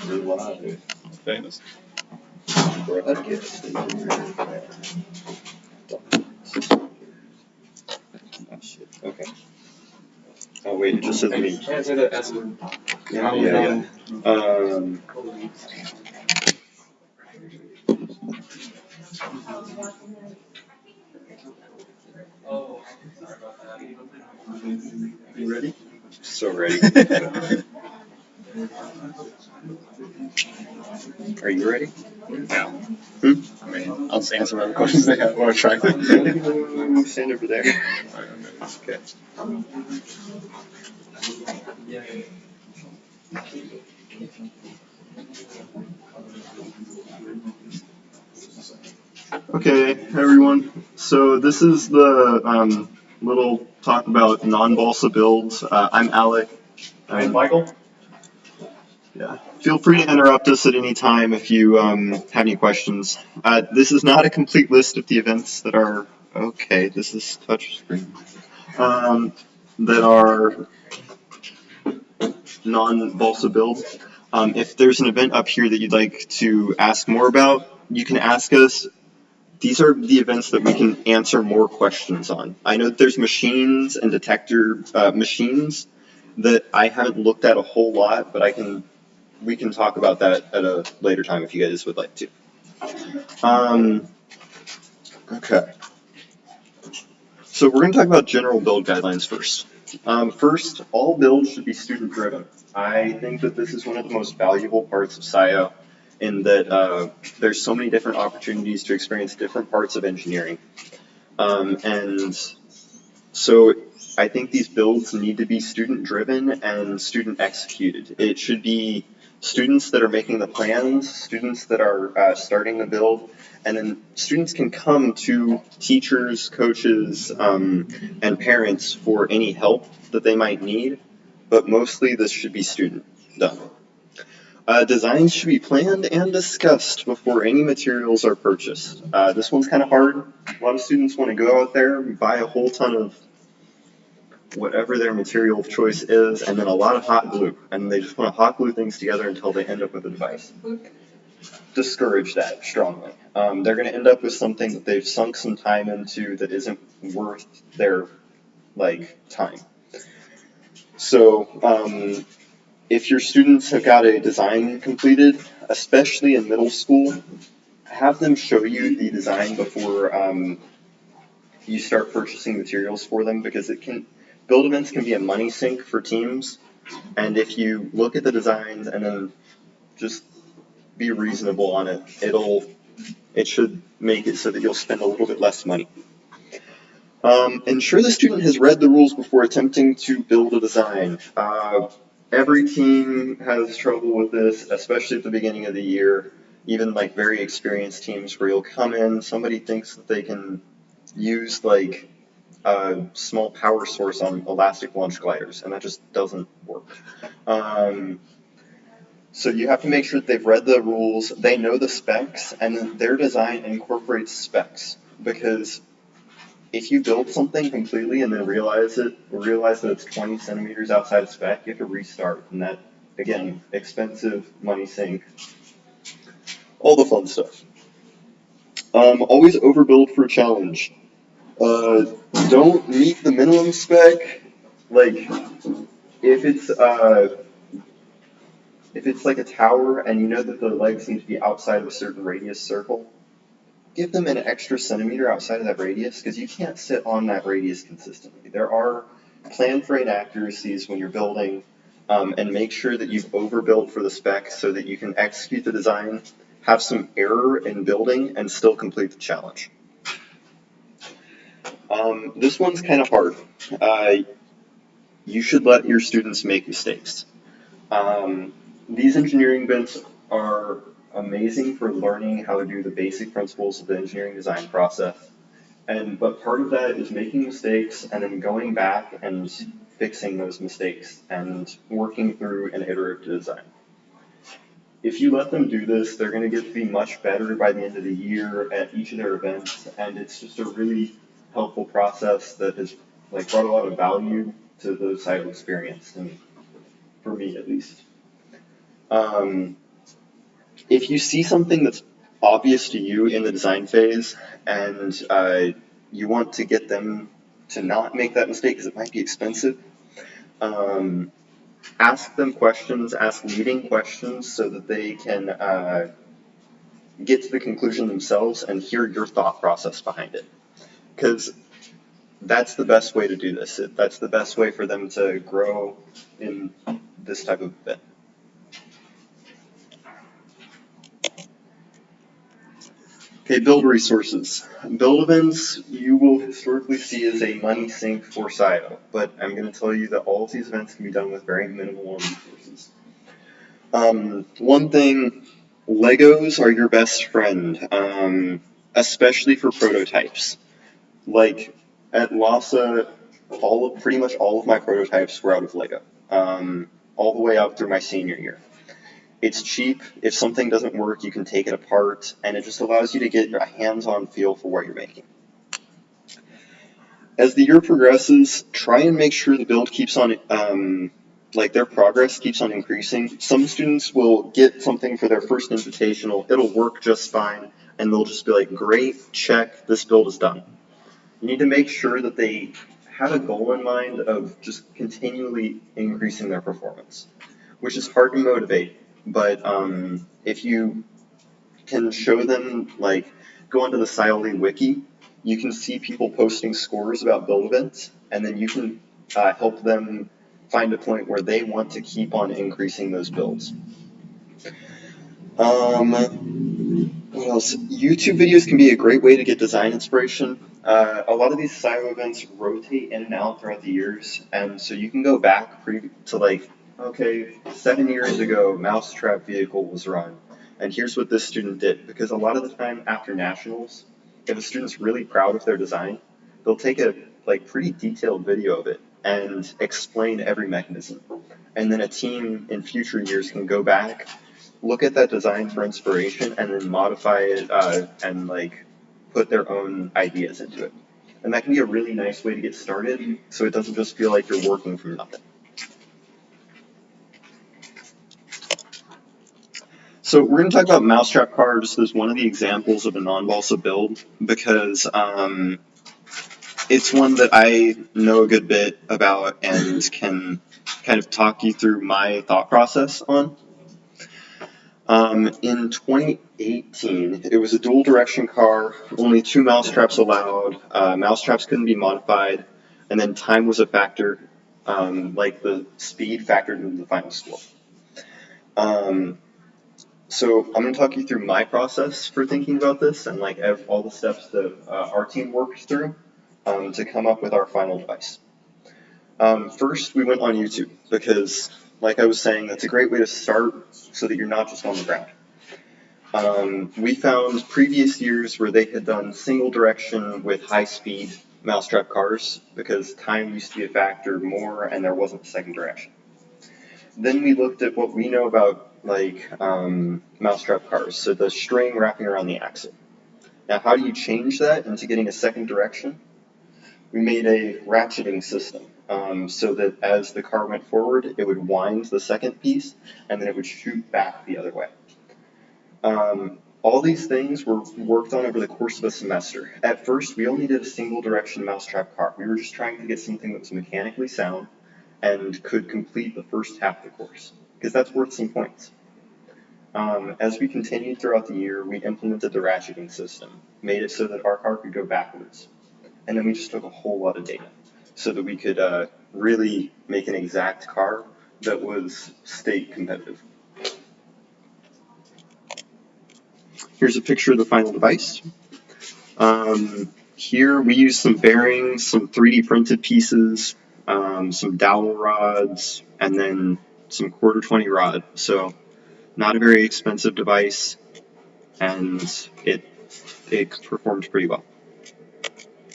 You're live. Famous. Broadcast. Oh, shit. Okay. Oh, wait, it just says me. Can't say that as a Yeah. Oh, sorry about that. You ready? So ready. Are you ready? Yeah. Hmm? I mean, I'll answer whatever questions they have. Want to try them? Stand over there. Okay. Okay, everyone. So this is the little talk about non-balsa builds. I'm Alec. I'm Michael. Yeah. Feel free to interrupt us at any time if you have any questions. This is not a complete list of the events that are okay. This is touchscreen. That are non-balsa builds. If there's an event up here that you'd like to ask more about, you can ask us. These are the events that we can answer more questions on. I know that there's machines and detector machines that I haven't looked at a whole lot, but we can talk about that at a later time if you guys would like to. Okay. So we're going to talk about general build guidelines first. First, all builds should be student driven. I think that this is one of the most valuable parts of SCIO in that there's so many different opportunities to experience different parts of engineering. And so I think these builds need to be student driven and student executed. It should be students that are making the plans, students that are starting the build, and then students can come to teachers, coaches, and parents for any help that they might need, but mostly this should be student done. Designs should be planned and discussed before any materials are purchased. This one's kind of hard. A lot of students want to go out there and buy a whole ton of whatever their material of choice is, and then a lot of hot glue, and they just want to hot glue things together until they end up with a device. Discourage that strongly. They're going to end up with something that they've sunk some time into that isn't worth their time. So if your students have got a design completed, especially in middle school, have them show you the design before you start purchasing materials for them, because build events can be a money sink for teams, and if you look at the designs and then just be reasonable on it, it should make it so that you'll spend a little bit less money. Ensure the student has read the rules before attempting to build a design. Every team has trouble with this, especially at the beginning of the year, even very experienced teams where you'll come in, somebody thinks that they can use a small power source on elastic launch gliders, and that just doesn't work. So you have to make sure that they've read the rules, they know the specs, and their design incorporates specs. Because if you build something completely and then realize that it's 20 centimeters outside of spec, you have to restart, and that, again, expensive, money sink, all the fun stuff. Always overbuild for a challenge. Don't meet the minimum spec. If it's like a tower and you know that the legs need to be outside of a certain radius circle, give them an extra centimeter outside of that radius, because you can't sit on that radius consistently. There are plan for inaccuracies when you're building, and make sure that you've overbuilt for the spec so that you can execute the design, have some error in building, and still complete the challenge. This one's kind of hard. You should let your students make mistakes. These engineering events are amazing for learning how to do the basic principles of the engineering design process. But part of that is making mistakes and then going back and fixing those mistakes and working through an iterative design. If you let them do this, they're going to get to be much better by the end of the year at each of their events, and it's just a really helpful process that has brought a lot of value to the SCIO experience, and for me at least. If you see something that's obvious to you in the design phase and you want to get them to not make that mistake because it might be expensive, ask them questions, ask leading questions so that they can get to the conclusion themselves and hear your thought process behind it. Because that's the best way to do this. That's the best way for them to grow in this type of event. Okay, build resources. Build events you will historically see as a money sink for SIO, but I'm going to tell you that all of these events can be done with very minimal resources. One thing, Legos are your best friend, especially for prototypes. Like at LASA, pretty much all of my prototypes were out of Lego, all the way up through my senior year. It's cheap. If something doesn't work, you can take it apart, and it just allows you to get a hands-on feel for what you're making. As the year progresses, try and make sure the build keeps on, their progress keeps on increasing. Some students will get something for their first invitational, it'll work just fine, and they'll just be like, great, check, this build is done. You need to make sure that they have a goal in mind of just continually increasing their performance, which is hard to motivate. But if you can show them, like, go onto the SciLE wiki, you can see people posting scores about build events, and then you can help them find a point where they want to keep on increasing those builds. What else? YouTube videos can be a great way to get design inspiration. A lot of these SciO events rotate in and out throughout the years, and so you can go back to 7 years ago, Mousetrap vehicle was run, and here's what this student did. Because a lot of the time after nationals, if a student's really proud of their design, they'll take a pretty detailed video of it and explain every mechanism, and then a team in future years can go back, look at that design for inspiration, and then modify it and put their own ideas into it. And that can be a really nice way to get started, so it doesn't just feel like you're working from nothing. So we're going to talk about Mousetrap car just as one of the examples of a non-balsa build, because it's one that I know a good bit about and can kind of talk you through my thought process on. In 2018, it was a dual direction car, only 2 mousetraps allowed, mousetraps couldn't be modified, and then time was a factor, the speed factored into the final score. So I'm going to talk you through my process for thinking about this and all the steps that our team worked through to come up with our final device. First, we went on YouTube because, like I was saying, that's a great way to start so that you're not just on the ground. We found previous years where they had done single direction with high-speed mousetrap cars because time used to be a factor more and there wasn't a second direction. Then we looked at what we know about mousetrap cars, so the string wrapping around the axle. Now, how do you change that into getting a second direction? We made a ratcheting system so that as the car went forward, it would wind the second piece and then it would shoot back the other way. All these things were worked on over the course of a semester. At first, we only did a single direction mousetrap car. We were just trying to get something that was mechanically sound and could complete the first half of the course, because that's worth some points. As we continued throughout the year, we implemented the ratcheting system, made it so that our car could go backwards. And then we just took a whole lot of data so that we could really make an exact car that was state competitive. Here's a picture of the final device. Here we used some bearings, some 3D printed pieces, some dowel rods, and then some 1/4-20 rod. So not a very expensive device, and it performed pretty well.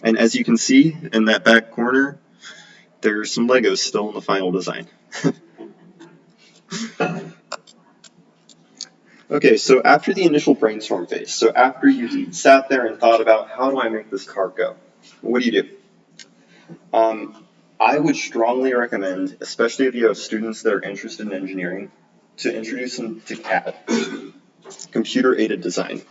And as you can see in that back corner, there's some Legos still in the final design. Okay, so after the initial brainstorm phase, so after you sat there and thought about how do I make this car go, what do? I would strongly recommend, especially if you have students that are interested in engineering, to introduce them to CAD, computer-aided design.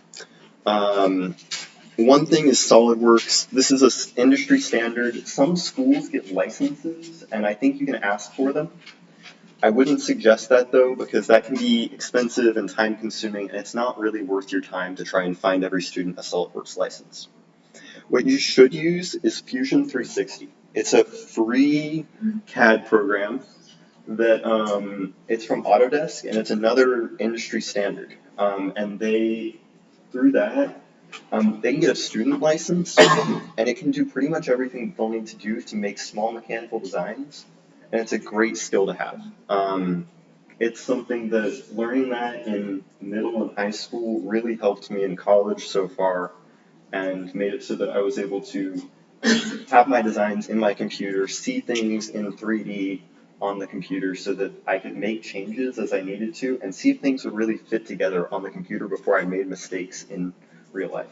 One thing is SolidWorks. This is an industry standard. Some schools get licenses, and I think you can ask for them. I wouldn't suggest that though, because that can be expensive and time consuming, and it's not really worth your time to try and find every student a SolidWorks license. What you should use is Fusion 360. It's a free CAD program that it's from Autodesk, and it's another industry standard. And through that, they can get a student license, and it can do pretty much everything they'll need to do to make small mechanical designs, and it's a great skill to have. It's something that learning that in middle and high school really helped me in college so far, and made it so that I was able to have my designs in my computer, see things in 3D on the computer so that I could make changes as I needed to, and see if things would really fit together on the computer before I made mistakes in real life.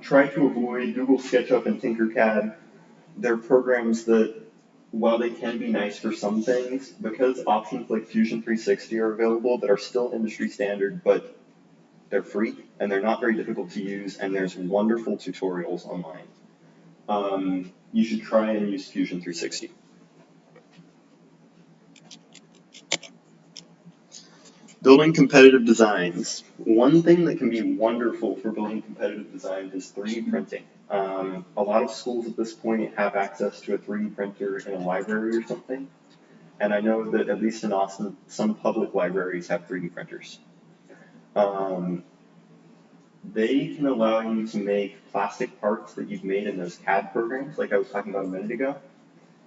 Try to avoid Google SketchUp and Tinkercad. They're programs that, while they can be nice for some things, because options like Fusion 360 are available that are still industry standard, but they're free and they're not very difficult to use, and there's wonderful tutorials online. You should try and use Fusion 360. Building competitive designs. One thing that can be wonderful for building competitive designs is 3D printing. A lot of schools at this point have access to a 3D printer in a library or something. And I know that at least in Austin, some public libraries have 3D printers. They can allow you to make plastic parts that you've made in those CAD programs, like I was talking about a minute ago,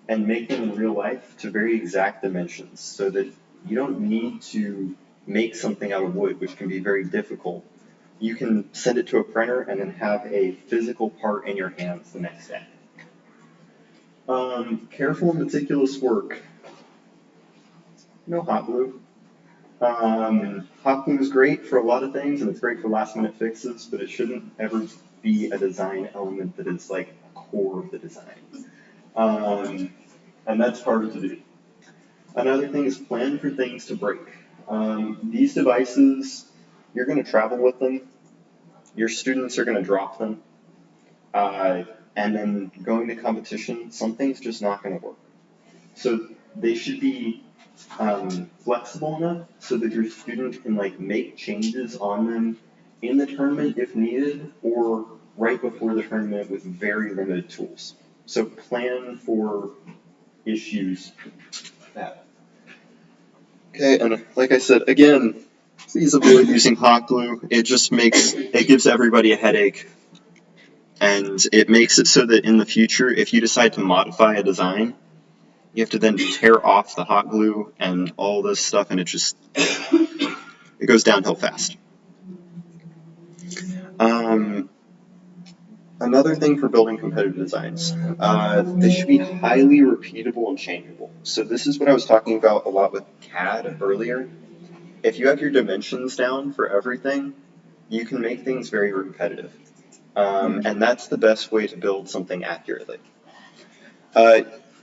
and make them in real life to very exact dimensions so that you don't need to make something out of wood, which can be very difficult. You can send it to a printer and then have a physical part in your hands the next day. Careful and meticulous work. No hot glue. Hot glue is great for a lot of things, and it's great for last minute fixes, but it shouldn't ever be a design element that is like a core of the design. And that's hard to do. Another thing is plan for things to break. These devices, you're going to travel with them, your students are going to drop them, and then going to competition, something's just not going to work. So they should be flexible enough so that your student can like make changes on them in the tournament if needed, or right before the tournament with very limited tools. So plan for issues like that. Okay, and like I said, again, please avoid using hot glue. It gives everybody a headache, and it makes it so that in the future, if you decide to modify a design, you have to then tear off the hot glue and all this stuff, and it goes downhill fast. Another thing for building competitive designs, they should be highly repeatable and changeable. So this is what I was talking about a lot with CAD earlier. If you have your dimensions down for everything, you can make things very repetitive. And that's the best way to build something accurately.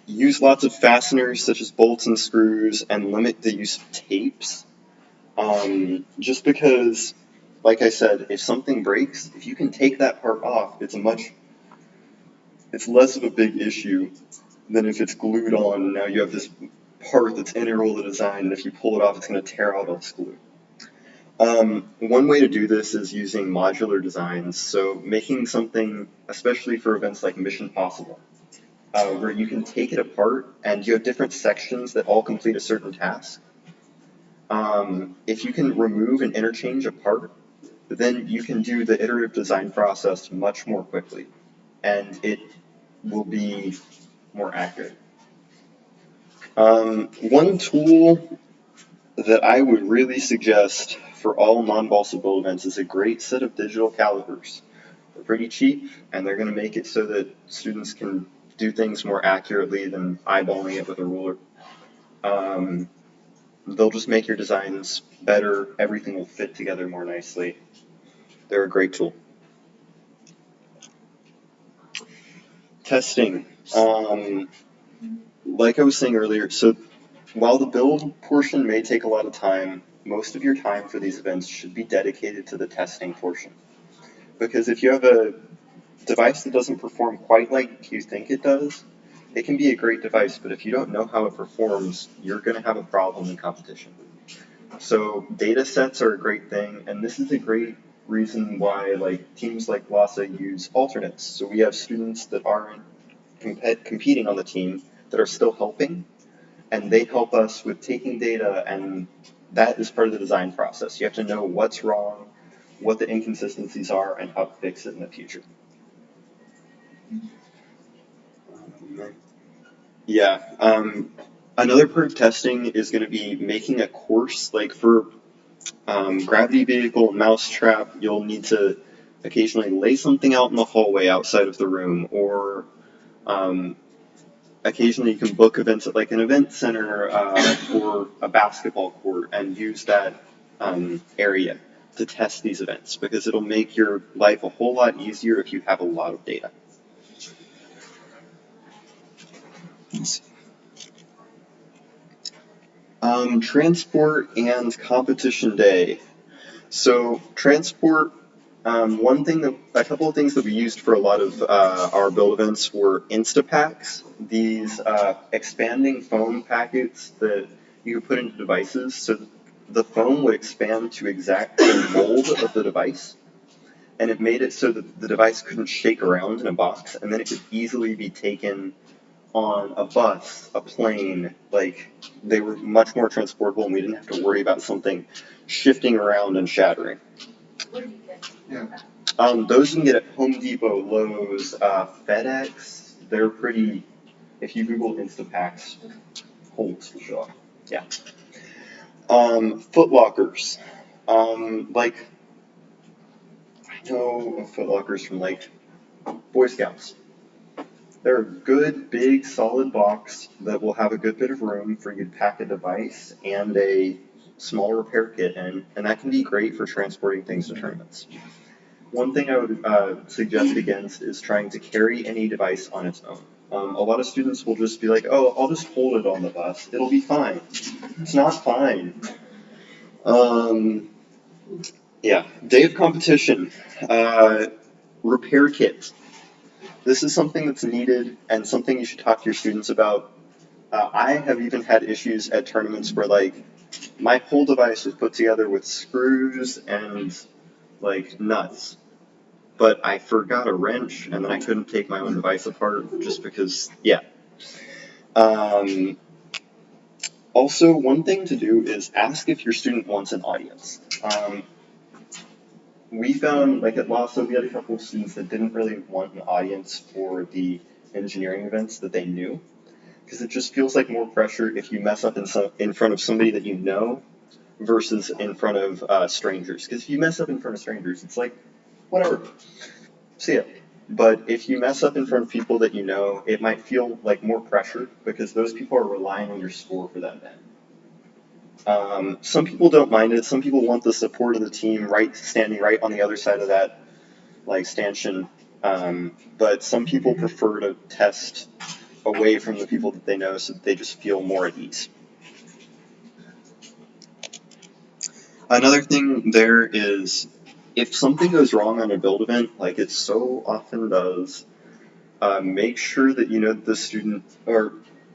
Use lots of fasteners such as bolts and screws, and limit the use of tapes. Just because, like I said, if something breaks, if you can take that part off, it's less of a big issue than if it's glued on and now you have this part that's integral to the design, and if you pull it off, it's going to tear out all this glue. One way to do this is using modular designs, so making something, especially for events like Mission Possible, where you can take it apart and you have different sections that all complete a certain task. If you can remove and interchange a part, then you can do the iterative design process much more quickly, and it will be more accurate. One tool that I would really suggest for all non-balsa build events is a great set of digital calipers. They're pretty cheap, and they're going to make it so that students can do things more accurately than eyeballing it with a ruler. They'll just make your designs better. Everything will fit together more nicely. They're a great tool. Testing. Like I was saying earlier, so while the build portion may take a lot of time, most of your time for these events should be dedicated to the testing portion. Because if you have a device that doesn't perform quite like you think it does, it can be a great device, but if you don't know how it performs, you're going to have a problem in competition. So data sets are a great thing, and this is a great reason why teams like LASA use alternates. So we have students that aren't competing on the team that are still helping, and they help us with taking data, and that is part of the design process. You have to know what's wrong, what the inconsistencies are, and how to fix it in the future. Yeah. Another part of testing is going to be making a course. Like for gravity vehicle, mousetrap, you'll need to occasionally lay something out in the hallway outside of the room, or occasionally you can book events at like an event center or a basketball court and use that area to test these events because it'll make your life a whole lot easier if you have a lot of data. Transport and competition day. So transport, a couple of things that we used for a lot of our build events were Instapacks, these expanding foam packets that you could put into devices. So the foam would expand to exact the mold of the device, and it made it so that the device couldn't shake around in a box, and then it could easily be taken on a bus, a plane. Like they were much more transportable, and we didn't have to worry about something shifting around and shattering. Yeah. Those you can get at Home Depot, Lowe's, FedEx. They're pretty. If you Google Instapacks, Holtz will show up. Yeah. Foot lockers. Like I know of foot lockers from like Boy Scouts. They're a good, big, solid box that will have a good bit of room for you to pack a device and a small repair kit in, and that can be great for transporting things to tournaments. One thing I would suggest against is trying to carry any device on its own. A lot of students will just be like, oh, I'll just hold it on the bus. It'll be fine. It's not fine. Yeah, day of competition. Repair kit. This is something that's needed and something you should talk to your students about. I have even had issues at tournaments where like my whole device was put together with screws and like nuts, but I forgot a wrench and then I couldn't take my own device apart just because, yeah. Um, Also, one thing to do is ask if your student wants an audience. We found, like at LASA, we had a couple of students that didn't really want an audience for the engineering events that they knew, because it just feels like more pressure if you mess up in front of somebody that you know versus in front of strangers. Because if you mess up in front of strangers, it's like, whatever, see ya. But if you mess up in front of people that you know, it might feel like more pressure because those people are relying on your score for that event. Some people don't mind it. Some people want the support of the team standing right on the other side of that stanchion. But some people prefer to test away from the people that they know so that they just feel more at ease. Another thing there is if something goes wrong on a build event, like it so often does, make sure that you know the student, or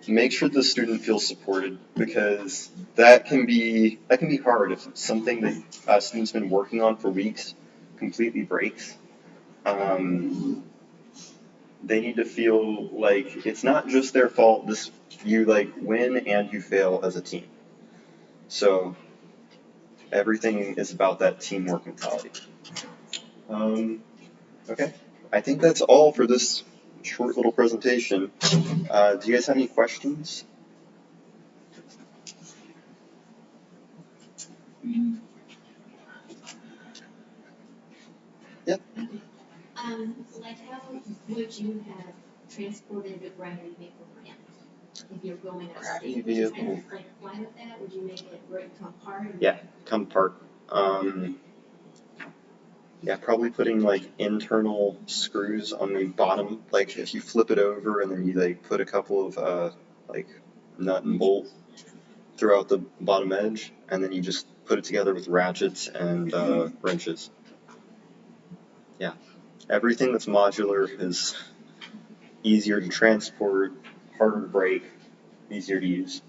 make sure the student feels supported, because that can be hard if something that a student's been working on for weeks completely breaks. They need to feel like it's not just their fault. You like win and you fail as a team. So everything is about that teamwork mentality. Okay, I think that's all for this short little presentation. Do you guys have any questions? Yeah. Like how would you have transported a gravity vehicle ramp if you're going out of Gravity state? Would you kind vehicle. of like fly with that? Would you make it where it come apart? Yeah, come apart. Yeah, probably putting like internal screws on the bottom. Like if you flip it over and then you like put a couple of like nut and bolt throughout the bottom edge, and then you just put it together with ratchets and wrenches. Yeah, everything that's modular is easier to transport, harder to break, easier to use.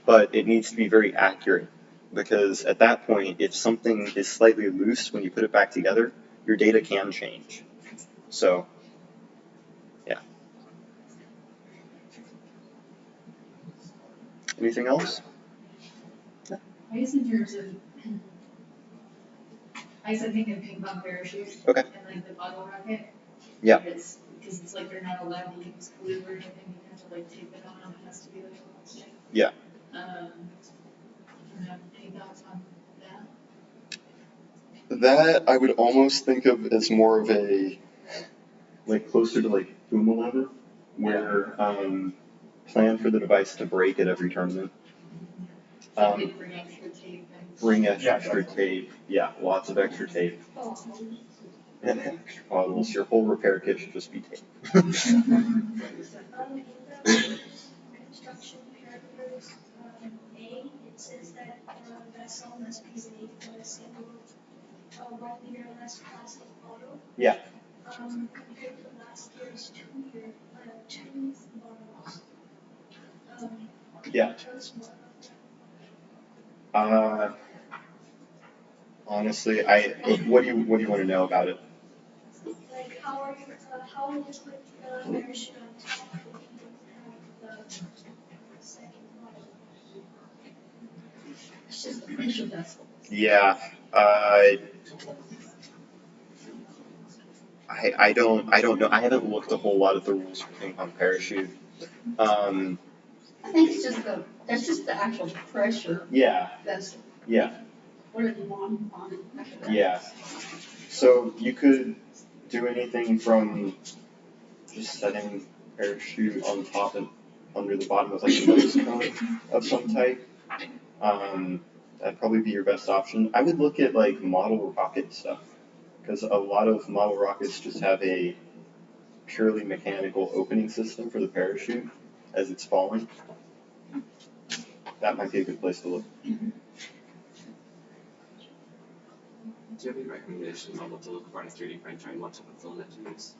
But it needs to be very accurate, because at that point, if something is slightly loose when you put it back together, your data can change. So, yeah. Anything else? I guess in terms of, I guess I think in ping pong parachute. Okay. And like the bottle rocket. Yeah. Because it's like they're not allowed to use glue or anything, you have to like tape it on, it has to be like a stick. Yeah. Any thoughts on that? That I would almost think of as more of a, like closer to like Puma leather, where plan for the device to break at every tournament. So they bring extra tape and. Bring extra tape, yeah, lots of extra tape. And extra bottles, your whole repair kit should just be tape. Construction parameters, A, it says that vessel must be made from a single 1 liter less plastic bottle. Yeah. Compared to last year's 2 bottles. Yeah. Tell us more about that. Honestly, what do you want to know about it? Like how will you put the parachute on top if you don't have the second bottle? It's just a pressure vessel. Yeah. I don't know. I haven't looked a whole lot at the rules for ping pong parachute. I think it's just that's just the actual pressure. Yeah. That's. Yeah. What are you on after that? Yeah. So you could do anything from just setting parachute on top and under the bottom with like a nose cone of some type. That'd probably be your best option. I would look at like model rocket stuff, because a lot of model rockets just have a purely mechanical opening system for the parachute as it's falling. That might be a good place to look. Do you have any recommendations on what to look for in a 3D printer and what type of filament to use?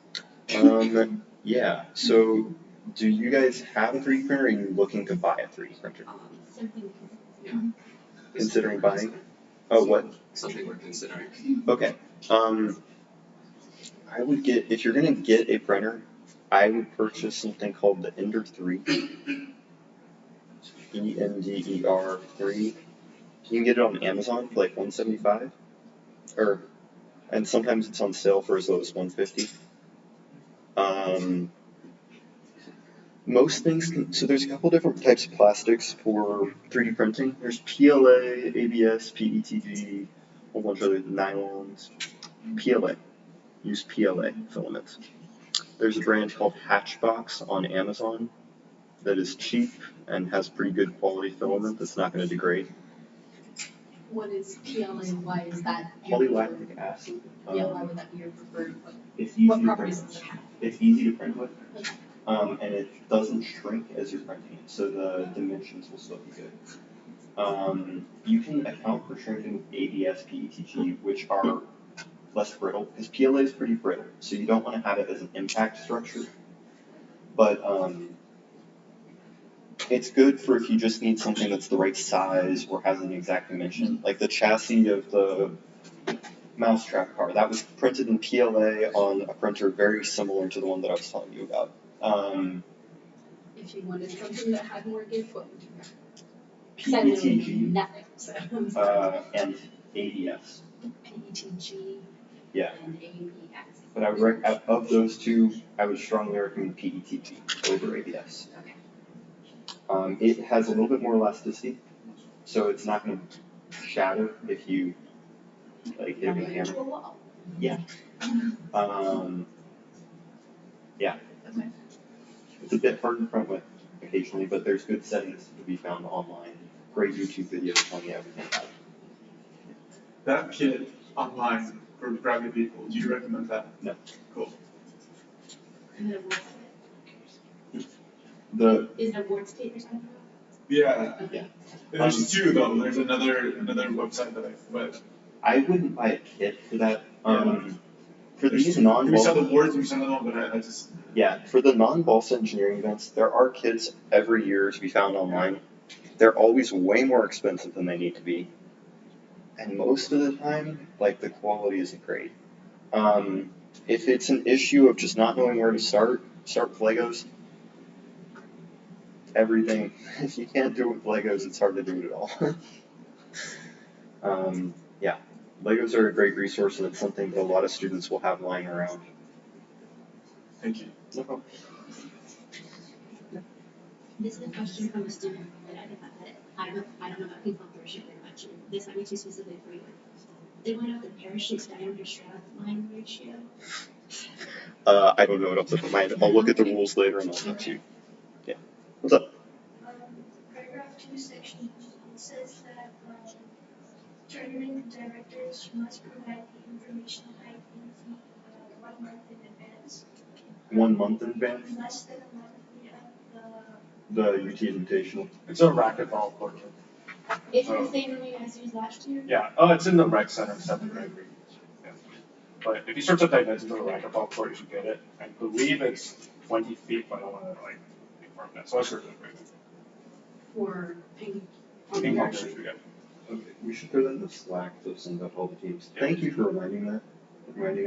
Yeah. So, do you guys have a 3D printer, or are you looking to buy a 3D printer? Considering buying? Oh, what? Something we're considering. Okay. I would get, if you're gonna get a printer, I would purchase something called the Ender 3. ENDER 3. You can get it on Amazon for like $175, and sometimes it's on sale for as low as $150. Most things so there's a couple different types of plastics for 3D printing. There's PLA, ABS, PETG, a whole bunch of other nylons. PLA. Use PLA filaments. There's a brand called Hatchbox on Amazon that is cheap and has pretty good quality filament that's not going to degrade. What is PLA? Why is that? Polylactic acid. Yeah, why would that be your preferred? What properties does it have? It's easy to print with, and it doesn't shrink as you're printing it, so the dimensions will still be good. You can account for shrinking with ABS, PETG, which are less brittle, because PLA is pretty brittle, so you don't want to have it as an impact structure. But it's good for if you just need something that's the right size or has an exact dimension. Like the chassis of the mousetrap car, that was printed in PLA on a printer very similar to the one that I was telling you about. If you wanted something that had more give, what would you have? PETG Nothing. So. and ABS. PETG. Yeah. And ABS. But I would of those two, I would strongly recommend PETG over ABS. Okay. It has a little bit more elasticity, so it's not going to shatter if you like hit it with a hammer. Yeah. Yeah. Okay. It's a bit hard to print with occasionally, but there's good settings to be found online. Great YouTube videos telling you everything about it. That kit online for grabbing people, do you recommend that? No. Cool. And then what's The is it a board state or something? Yeah. Yeah. There's two though. There's another website that I wouldn't buy a kit for that. For there's these two. Can we sell the non-Balsa, boards? We sell them all, but I just. yeah, for the non-Balsa engineering events, there are kits every year to be found online. They're always way more expensive than they need to be. And most of the time, like, the quality isn't great. If it's an issue of just not knowing where to start with Legos. Everything, if you can't do it with Legos, it's hard to do it at all. Yeah, Legos are a great resource, and it's something that a lot of students will have lying around. Thank you. No problem. This is a question from a student that I don't know about ping pong parachute very much, and this might be too specific for you. They want to know the parachute's diameter strap line ratio. I don't know it off the top of my head. I'll look at the rules later and I'll text you. Yeah. What's up? Paragraph 2, section 2, it says that tournament directors must provide the information height in feet 1 month in advance. 1 month in advance? Less than a month, we have The UT Invitational. It's a racquetball court. Is it the same one you guys used last year? Yeah. Oh, it's in the rec center, 7th grade. Yeah. But if you search up dimensions of a racquetball court, you should get it. I believe it's 20 feet, but I don't want to like confirm that. So I searched it quick. For ping Ping pong pong parachute. yeah. Okay, we should throw that in the Slack to send out all the teams. Thank you for reminding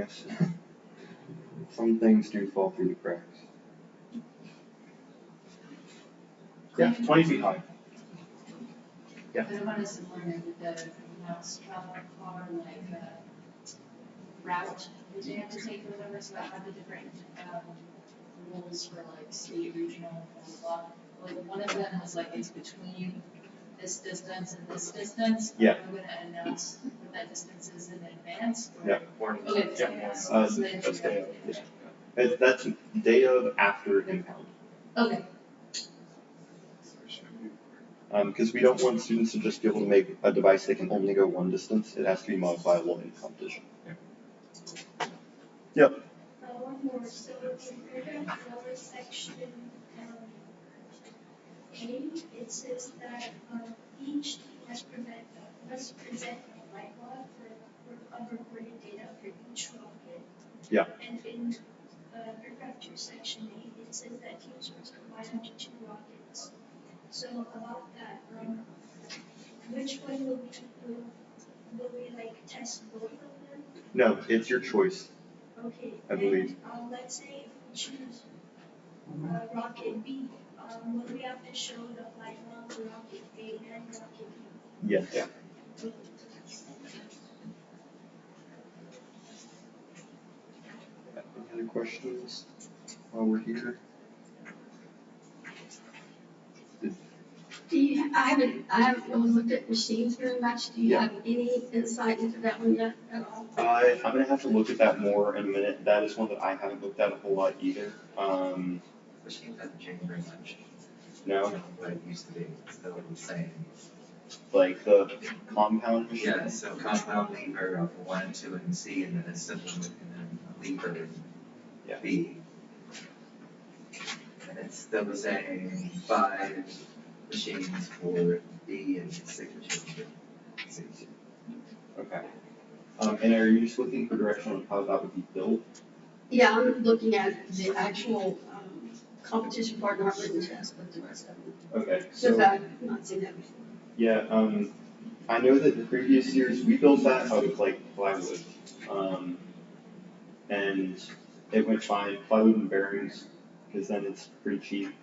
us. Some things do fall through the cracks. Yeah. 20 feet high. Yeah. But I'm on a similar note with the mouse travel car, like, route that they have to take or whatever, so I have the different, rules for like state, regional, blah, blah, blah. Like, one of them was like, it's between this distance and this distance. Yeah. I'm gonna announce what that distance is in advance. Yeah. Okay, so yes. That's day of. Yeah. That's day of after impound. Okay. Because we don't want students to just be able to make a device that can only go one distance. It has to be modifiable in competition. Yep. one more, so in paragraph 4, section A, it says that each team must present a light log of recorded data for each rocket. Yeah. And in paragraph 2, section 8, it says that teams must provide up to 2 rockets. So about that, which one will we like test both of them? No, it's your choice. Okay. I believe. And let's say if we choose rocket B, will we have to show the flight log for rocket A and rocket B? Yes. Yeah. Any other questions while we're here? I haven't really looked at machines very much. Do you Yeah. have any insight into that one yet at all? I'm gonna have to look at that more in a minute. That is one that I haven't looked at a whole lot either. Machines haven't changed very much. No, What it used to be, it's still the same. like the compound machine. Yeah, so compound lever for 1 and 2 and C, and then a simple, and then a lever in Yeah. B. And it's still the same 5 machines for D and 6 machines for C. Okay. And are you just looking for direction on how that would be built? Yeah, I'm looking at the actual competition part, not written test, but the rest of them. Okay. Because I've not seen that before. Yeah, I know that in previous years, we built that out of like plywood. And it went fine, plywood and bearings, because then it's pretty cheap.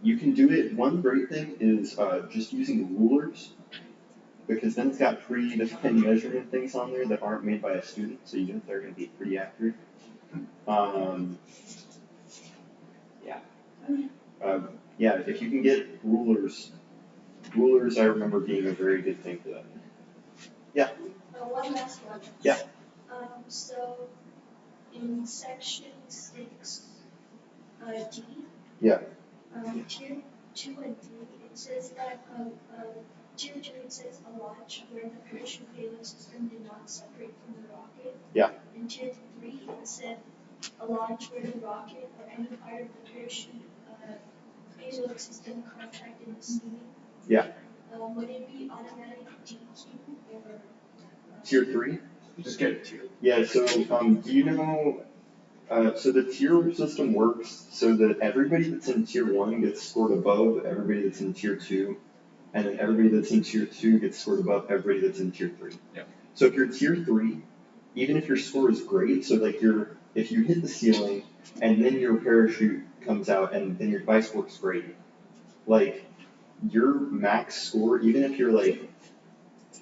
You can do it, one great thing is just using rulers, because then it's got predefined measurement things on there that aren't made by a student, so you know they're going to be pretty accurate. Yeah, if you can get rulers I remember being a very good thing for that. Yeah. One last one. Yeah. So in section 6, D. Yeah. Tier 2 and 3, it says that tier 2 it says a launch where the parachute payload system did not separate from the rocket. Yeah. In tier 3, it said a launch where the rocket or any part of the parachute piezo system contracted the ceiling. Yeah. Would it be automatic DQ or? Tier 3? Just get it tier. Yeah, so do you know, so the tier system works so that everybody that's in tier 1 gets scored above everybody that's in tier 2, and then everybody that's in tier 2 gets scored above everybody that's in tier 3. Yeah. So if you're tier 3, even if your score is great, so like if you hit the ceiling and then your parachute comes out and then your device works great, like your max score, even if your like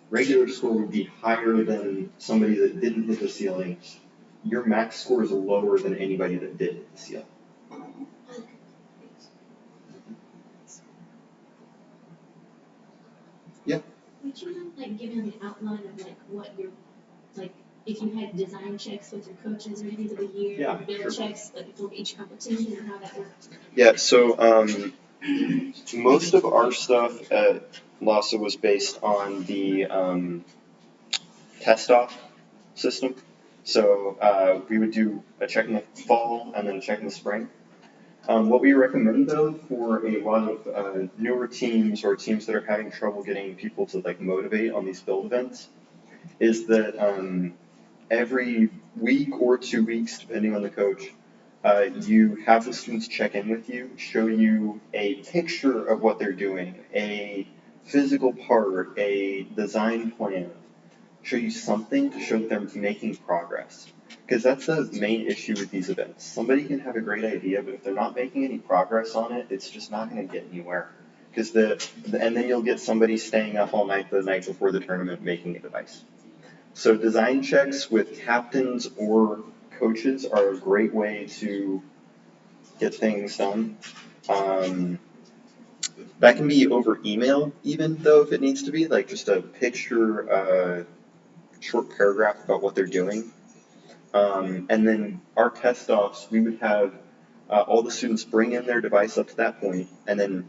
regular score would be higher than somebody that didn't hit the ceiling, your max score is lower than anybody that did hit the ceiling. Yeah. Would you mind like giving an outline of like what your like if you had design checks with your coaches or anything of the year, Yeah, build sure. checks like for each competition and how that works? Yeah, so most of our stuff at LASA was based on the test-off system. So we would do a check in the fall and then a check in the spring. What we recommend though for a lot of newer teams or teams that are having trouble getting people to like motivate on these build events is that every week or 2 weeks, depending on the coach, you have the students check in with you, show you a picture of what they're doing, a physical part, a design plan, show you something to show that they're making progress. Because that's the main issue with these events. Somebody can have a great idea, but if they're not making any progress on it, it's just not going to get anywhere. And then you'll get somebody staying up all night the night before the tournament making a device. So design checks with captains or coaches are a great way to get things done. That can be over email even though if it needs to be, like just a picture, short paragraph about what they're doing. And then our test offs, we would have all the students bring in their device up to that point and then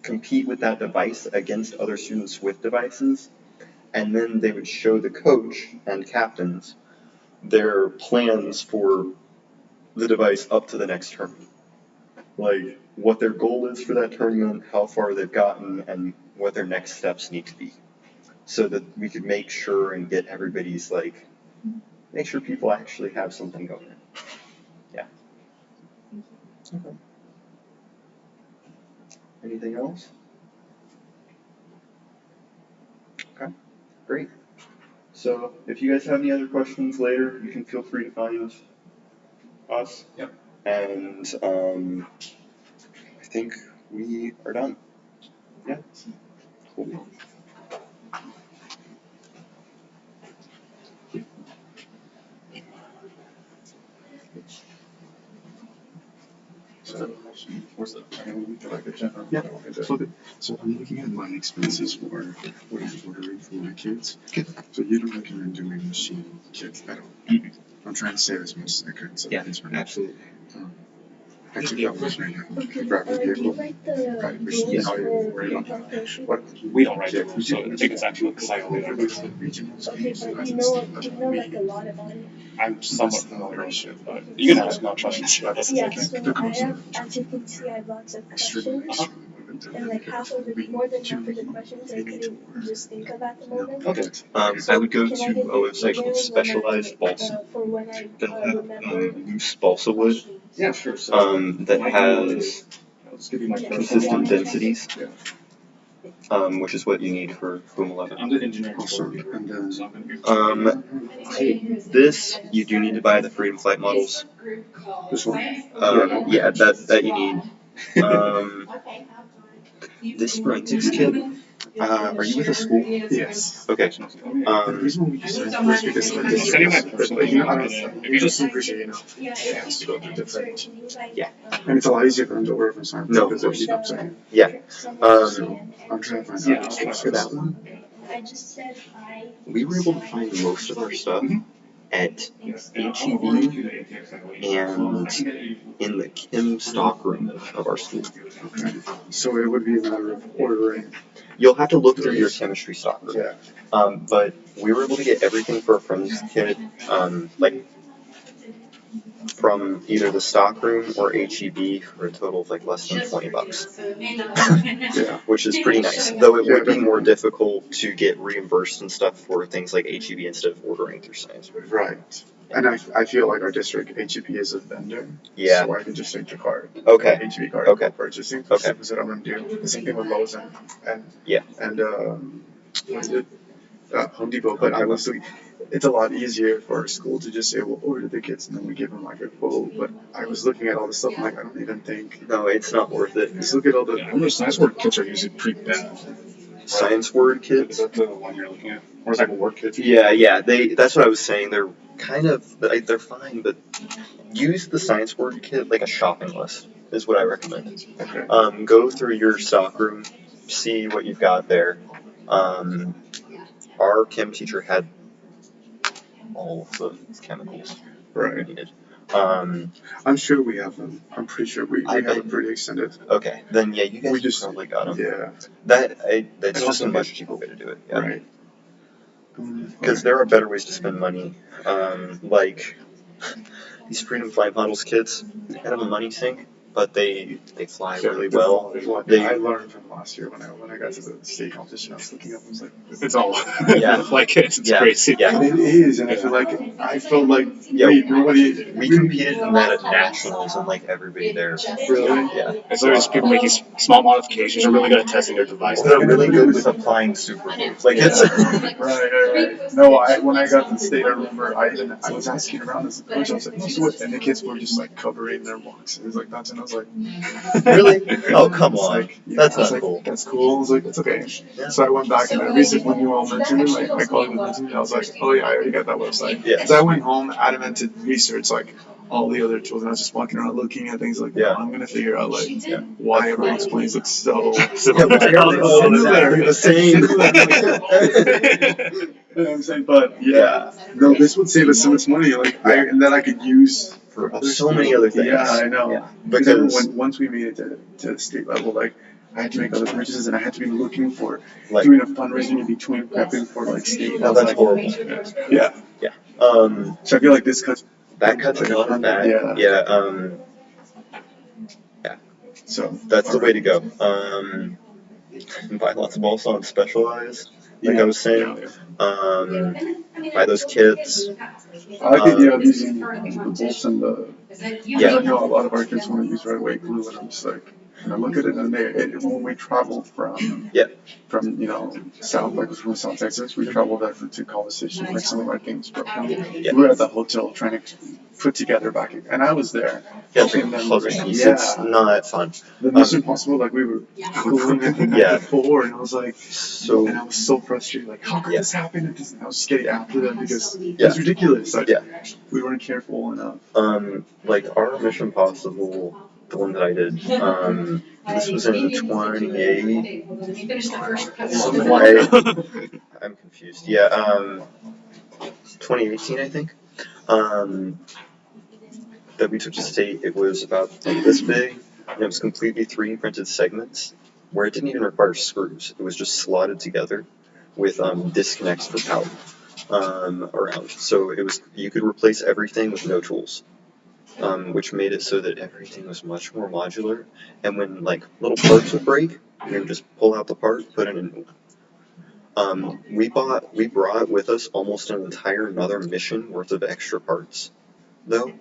compete with that device against other students with devices. And then they would show the coach and captains their plans for the device up to the next tournament. Like what their goal is for that tournament, how far they've gotten, and what their next steps need to be. So that we could make sure and get everybody's like, make sure people actually have something going in. Yeah. Okay. Anything else? Okay, great. So if you guys have any other questions later, you can feel free to find us. Yep. And I think we are done. Yeah. Cool. Where's the, like a general? Yeah. So I'm looking at my expenses for what I'm ordering for my kids. So you don't recommend doing machine kits at all? Mm-hmm. I'm trying to save as much as I could. So Yeah, that's right. absolutely. I took out this right now. Okay, Grab a do you vehicle. write the Right, rules yeah. for Yeah. parachute? What? We don't write the rules, so I think it's actually like site later. Regionals. Okay, but you know like a lot about it. I'm somewhat familiar with it, but you can ask, not trust me. Yeah, so I have, as you can see, I have lots of questions. And like more than half of the questions I couldn't just think of at the moment. Okay. So I would go can to I get a website your called email Specialized Balsa. for when I They'll have remember loose balsa wood Yeah, sure. So that has let's give you my consistent densities, which is what you need for Boom 11. I'm the engineering Also, coordinator, and then so I'm gonna be. This you do need to buy the Freedom Flight models. this one. Yeah, that you need. This forensics kit. Are you with a school? Yes. Okay. The reason we decided was because like I'll send you my personal email. I If you just appreciate, you know, Yeah, chance to go through different. Yeah. And it's a lot easier for them to order from Simon. No, because of course. you know what I'm saying. Yeah. I'm trying to find Yeah, out. I'll For that one, I just said I. we were able to find most of our stuff at HEB and in the Kim stock room of our school. Okay. So it would be a matter of ordering. You'll have to look through your chemistry stock room. Yeah. But we were able to get everything for a forensics kit, like from either the stockroom or HEB for a total of like less than $20. Yeah. Which is pretty nice. Though it Yeah, would be more definitely. difficult to get reimbursed and stuff for things like HEB instead of ordering through Science. Right. And I feel like our district HEB is a vendor. Yeah. So I can just take the card. Okay. HEB card. Okay. Purchasing. Okay. That's what I'm gonna do. The same thing with Lowe's and Yeah. And what is it? Home Depot. But I was thinking, it's a lot easier for our school to just say, we'll order the kits and then we give them like a quote. But I was looking at all this stuff and like, I don't even think. No, it's not worth it. Just look at all the science work kits are usually pretty bad. Science word Is kits? that the one you're looking at? Or is that a work kit? Yeah. That's what I was saying. They're kind of, they're fine, but use the science word kit like a shopping list is what I recommend. Okay. Go through your stockroom, see what you've got there. Our chem teacher had all of the chemicals we Right. needed. I'm sure we have them. I'm pretty sure we I have bet. a pretty extended. Okay, then yeah, you guys We just- probably got them. Yeah. That's And just also a much cheaper way to do it. Yeah. Right. Because there are better ways to spend money. Like these Freedom Flight Models kits, they kind of a money sink, but they fly really well. They- I learned from last year when I got to the state competition. I was looking up. I was like, It's all Yeah. like kits. It's Yeah. crazy. Yeah. it is, and I feel like Yeah, wait, nobody. We competed in that at nationals, and like everybody there. Really? Yeah. It's always people making small modifications. Are really good at testing their device. They're really good with applying super glue. Like it's. Right. No, when I got to the state, I remember I was asking around as a coach. I was like, so what? And the kids were just like covering their boxes like that, and I was like, Really? Oh, come It's on. like, yeah, That's I was not like, cool. That's cool. I was like, it's okay. Yeah. So I went back and I researched when you all mentioned it. Like my colleague mentioned it. I was like, oh yeah, I already got that website. Yeah. So I went home, adamant to research like all the other tools, and I was just walking around looking at things like, Yeah. I'm gonna figure out like Yeah. why everyone's planes look so. Yeah, why are they all exactly the same? You know what I'm saying? But yeah, no, this would save us so much money. Like and that I could use for other So many other things. Yeah, I know. Yeah. Because Because once we made it to the state level, like I had to make other purchases and I had to be looking for like doing a fundraising in between prepping for like state. oh, that's horrible. Yeah. Yeah. So I feel like this cuts. That cuts a lot of that. Yeah. Yeah. So That's the way to go. Buy lots of balsa on Specialized, like I was saying. Buy those kits. I like the idea of using the bolts and the. Yeah. I know a lot of our kids want to use right away glue, and I'm just like, and I look at it, and when we travel from south, like from South Texas, we traveled there to College Station, like some of our things broke down. Yeah. We were at the hotel trying to put together back, and I was there. Yeah, it's like helping a them. puzzle piece. Yeah. It's not fun. The Mission Impossible, like we were gluing it the night Yeah. before, and I was like, So and I was so frustrated, like, how could this happen? And I was just getting after them because Yeah. it's ridiculous. Like, Yeah. we weren't careful enough. like our Mission Possible, the one that I did, this was in 28. I'm confused. Yeah, 2018, I think. That we took to state. It was about like this big, and it was completely 3D printed segments, where it didn't even require screws. It was just slotted together with disconnects for power around. So it was you could replace everything with no tools. Which made it so that everything was much more modular. And when like little parts would break, we would just pull out the part, put in a new one. We brought with us almost an entire another mission worth of extra parts, though.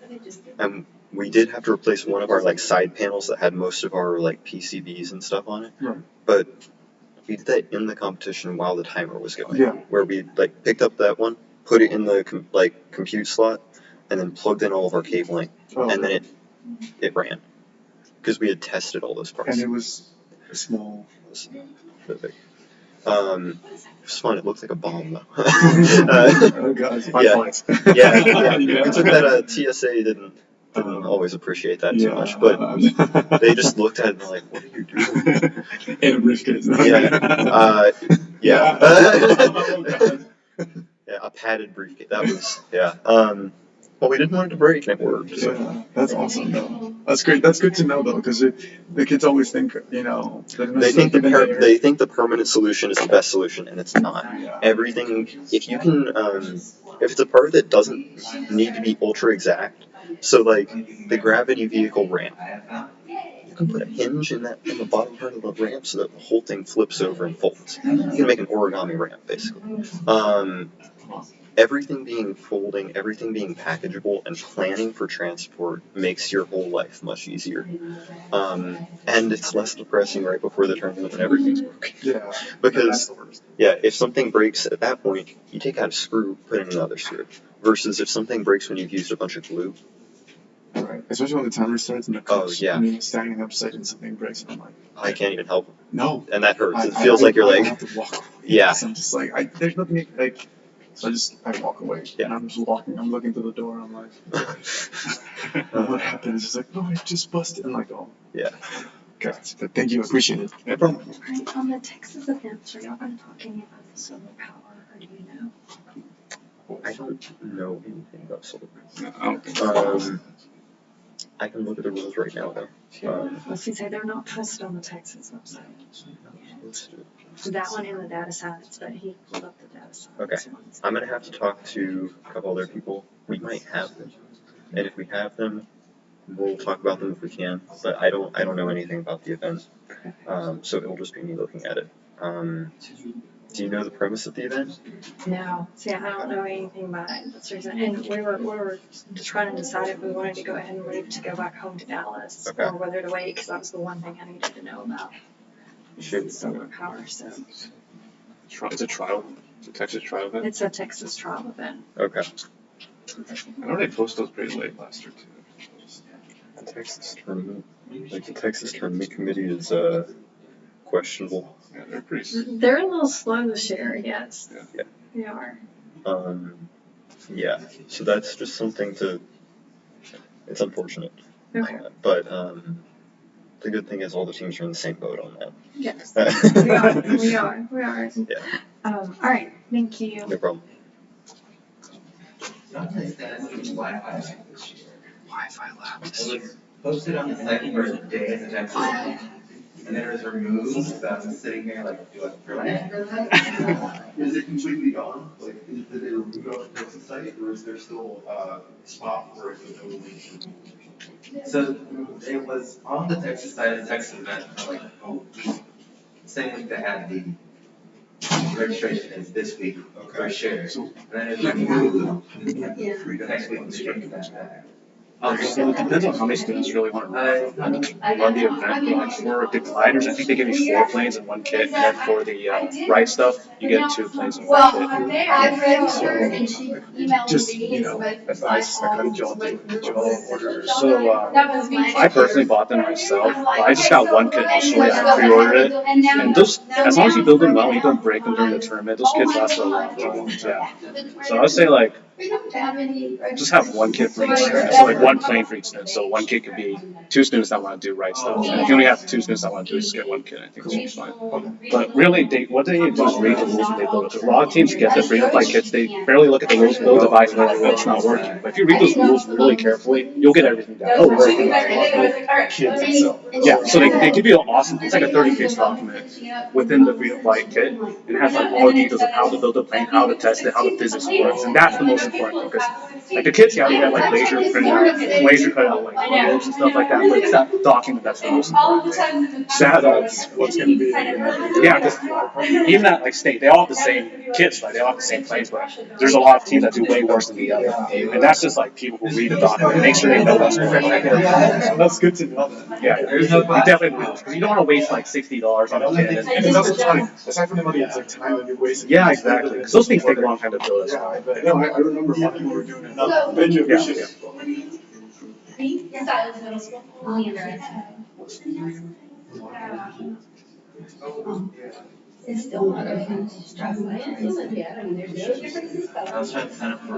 And we did have to replace one of our like side panels that had most of our like PCBs and stuff on it. Right. But we did that in the competition while the timer was going. Yeah. Where we like picked up that one, put it in the compute slot, and then plugged in all of our cabling, and then it ran because we had tested all those parts. And it was small. It was perfect. It was fun. It looked like a bomb though. Oh god, 5 yeah. points. Yeah. We took that TSA didn't always appreciate that too much, but they just looked at it and were like, "What are you doing?" In a briefcase. Yeah. Yeah. Yeah, a padded briefcase. That was well, we didn't want it to break, and it worked. So. Yeah, that's awesome though. That's great. That's good to know though, because the kids always think, They think the permanent solution is the best solution, and it's not. Everything, if you can, if it's a part that doesn't need to be ultra exact, So like the gravity vehicle ramp, you can put a hinge in the bottom part of the ramp so that the whole thing flips over and folds. You can make an origami ramp basically. Everything being folding, everything being packageable, and planning for transport makes your whole life much easier. And it's less depressing right before the tournament when everything's broken. Yeah. Because, yeah, if something breaks at that point, you take out a screw, put in another screw. Versus if something breaks when you've used a bunch of glue. Right. Especially when the timer starts and the clock's yeah. standing upside and something breaks and I'm like, I can't even help. No. And that hurts. It feels like you're like. I have to walk away. Yeah. I'm just like, there's nothing like. So I walk away. Yeah. And I'm just walking. I'm looking through the door. I'm like, and what happens? It's like, oh, it just busted. I'm like, oh. Yeah. God, but thank you. Appreciate it. No problem. Right, on the Texas events, are y'all going to talk any about the solar power, or do you know? I don't know anything about solar. No, I can look at the rules right now though. Let's see, say they're not posted on the Texas website. That one in the data science, but he pulled up the data science. Okay. ones. I'm gonna have to talk to a couple other people. We might have them, and if we have them, we'll talk about them if we can. But I don't know anything about the event, so it'll just be me looking at it. Do you know the premise of the event? No, see, I don't know anything about it. That's the reason. And we were trying to decide if we wanted to go ahead and leave to go back home to Dallas, Okay. or whether to wait, because that was the one thing I needed to know about solar power. So It's a trial. It's a Texas trial event. it's a Texas trial event. Okay. I know they posted those pretty late last year too. The Texas tournament, like the Texas tournament committee is questionable. Yeah, they're pretty. They're a little slow this year, yes. Yeah. They are. Yeah. So that's just something to. It's unfortunate. Okay. But the good thing is all the teams are in the same boat on that. Yes. We are. Yeah. All right. Thank you. No problem. Sometimes that's Wi-Fi lab this year. Wi-Fi lab. It was posted on the second or the day of the Texas event, and then it was removed, so I'm sitting here like, do I throw it for that? Is it completely gone? Like, did they remove it off the Texas site, or is there still a spot for it with no link? So it was on the Texas side of the Texas event for like, same week that had the registration is this week for shares. And then it was removed, the next week we took that back. So it depends on how many students really want to run the event. But like for the gliders, I think they give you 4 planes and 1 kit. And then for the ride stuff, you get 2 planes and 1 kit. So, just, advice, I kind of y'all order. So I personally bought them myself. I just got 1 kit initially. I pre-ordered it. And those, as long as you build them well and you don't break them during the tournament, those kits last for a long time. Yeah. So I would say like, just have 1 kit for each student. So like 1 plane for each student. So 1 kit could be 2 students that want to do right stuff. And if you only have 2 students that want to do it, just get 1 kit. I think it's fine. But really, what they need to do is read the rules when they build it. Because a lot of teams get the freedom flight kits, they barely look at the rules, build a device, and they're like, well, it's not working. But if you read those rules really carefully, you'll get everything down. It'll work. Yeah, so they give you an awesome, it's like a 30-page document within the freedom flight kit. And it has like all the details of how to build a plane, how to test it, how the physics works. And that's the most important thing. Because like the kits, yeah, they have like laser cut out like ropes and stuff like that. But it's that document that's the most important thing. That's what's going to be. Yeah, because even at like state, they all have the same kits, right? They all have the same planes, but there's a lot of teams that do way worse than the other. And that's just like people who read the document and make sure they know what's correct. That's good to know that. Yeah, you definitely lose because you don't want to waste like $60 on a kit. And it's also time. Aside from the money, it's like time that you're wasting. Yeah, exactly. Because those things take a long time to build as well. No, I remember when we were doing it. Thank you. Appreciate it. It's still not a stress. I was trying to sign up for